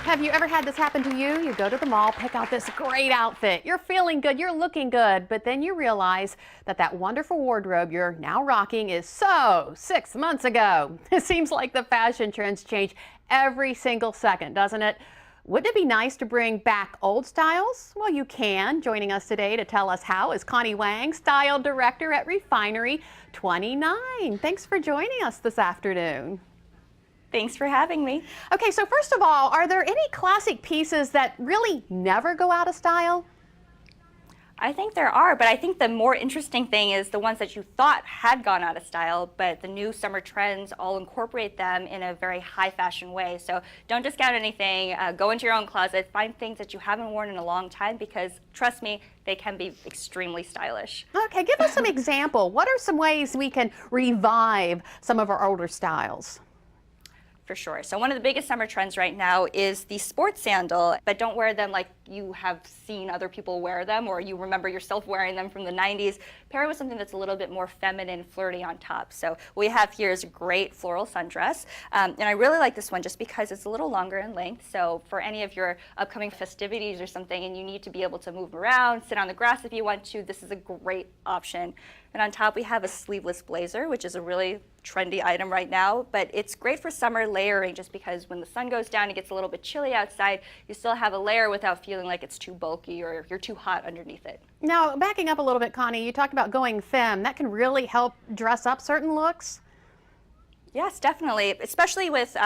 Have you ever had this happen to you? You go to the mall, pick out this great outfit. You're feeling good, you're looking good, but then you realize that that wonderful wardrobe you're now rocking is 6 months ago. It seems like the fashion trends change every single second, doesn't it? Wouldn't it be nice to bring back old styles? Well, you can. Joining us today to tell us how is Connie Wang, Style Director at Refinery 29. Thanks for joining us this afternoon. Thanks for having me. Okay, so first of all, are there any classic pieces that really never go out of style? I think there are, but I think the more interesting thing is the ones that you thought had gone out of style, but the new summer trends all incorporate them in a very high fashion way. So don't discount anything, go into your own closet, find things that you haven't worn in a long time, because trust me, they can be extremely stylish. Okay, give us some example. What are some ways we can revive some of our older styles? For sure. So one of the biggest summer trends right now is the sports sandal, but don't wear them like you have seen other people wear them or you remember yourself wearing them from the 90s. Pair it with something that's a little bit more feminine, flirty on top. So what we have here is a great floral sundress. And I really like this one just because it's a little longer in length. So for any of your upcoming festivities or something and you need to be able to move around, sit on the grass if you want to, this is a great option. And on top we have a sleeveless blazer, which is a really trendy item right now, but it's great for summer layering just because when the sun goes down, it gets a little bit chilly outside, you still have a layer without feeling like it's too bulky or you're too hot underneath it. Now, backing up a little bit, Connie, you talked about going femme. That can really help dress up certain looks? Yes, definitely, especially with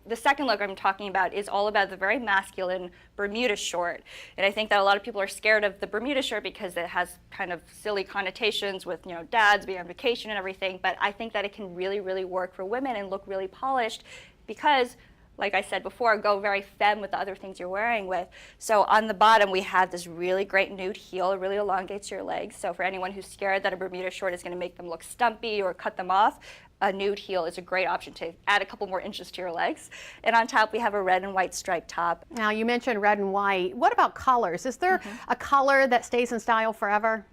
the second look I'm talking about is all about the very masculine Bermuda short. And I think that a lot of people are scared of the Bermuda short because it has kind of silly connotations with, you know, dads being on vacation and everything. But I think that it can really, really work for women and look really polished because, like I said before, go very femme with the other things you're wearing with. So on the bottom, we have this really great nude heel. It really elongates your legs. So for anyone who's scared that a Bermuda short is going to make them look stumpy or cut them off, a nude heel is a great option to add a couple more inches to your legs. And on top, we have a red and white striped top. Now, you mentioned red and white. What about colors? Is there a color that stays in style forever?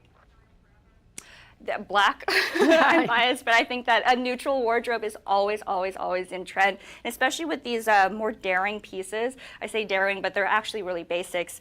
Black. I'm biased, but I think that a neutral wardrobe is always, always, always in trend, and especially with these more daring pieces. I say daring, but they're actually really basics.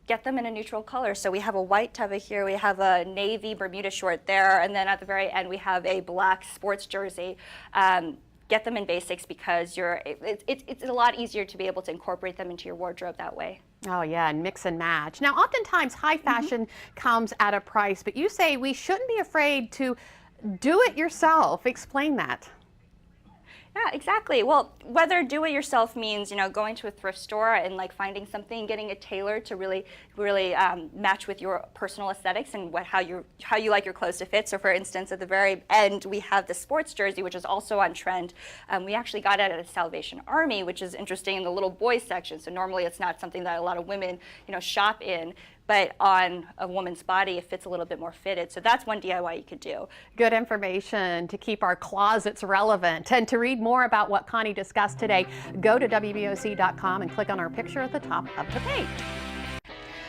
Get them in a neutral color. So we have a white teva here, we have a navy Bermuda short there, and then at the very end we have a black sports jersey. Get them in basics because it's a lot easier to be able to incorporate them into your wardrobe that way. Oh yeah, and mix and match. Now, oftentimes high fashion comes at a price, but you say we shouldn't be afraid to do it yourself. Explain that. Yeah, exactly. Well, whether do it yourself means, you know, going to a thrift store and like finding something, getting it tailored to really match with your personal aesthetics and how you like your clothes to fit. So for instance, at the very end, we have the sports jersey, which is also on trend. We actually got it at a Salvation Army, which is interesting in the little boys section. So normally it's not something that a lot of women, you know, shop in. But on a woman's body, it fits a little bit more fitted. So that's one DIY you could do. Good information to keep our closets relevant. And to read more about what Connie discussed today, go to WBOC.com and click on our picture at the top of the page.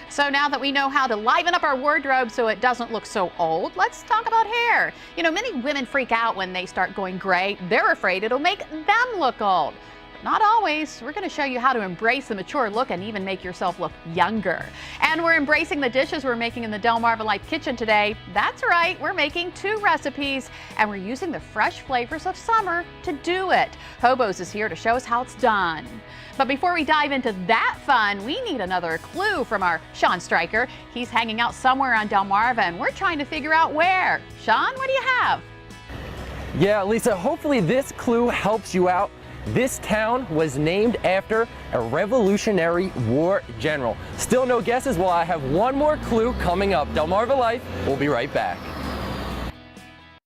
So now that we know how to liven up our wardrobe so it doesn't look so old, let's talk about hair. You know, many women freak out when they start going gray. They're afraid it'll make them look old. Not always. We're going to show you how to embrace the mature look and even make yourself look younger. And we're embracing the dishes we're making in the Delmarva Life kitchen today. That's right, we're making 2 recipes and we're using the fresh flavors of summer to do it. Hobos is here to show us how it's done. But before we dive into that fun, we need another clue from our Sean Stryker. He's hanging out somewhere on Delmarva and we're trying to figure out where. Sean, what do you have? Yeah, Lisa, hopefully this clue helps you out. This town was named after a Revolutionary War general. Still no guesses? Well, I have one more clue coming up. Delmarva Life, we'll be right back.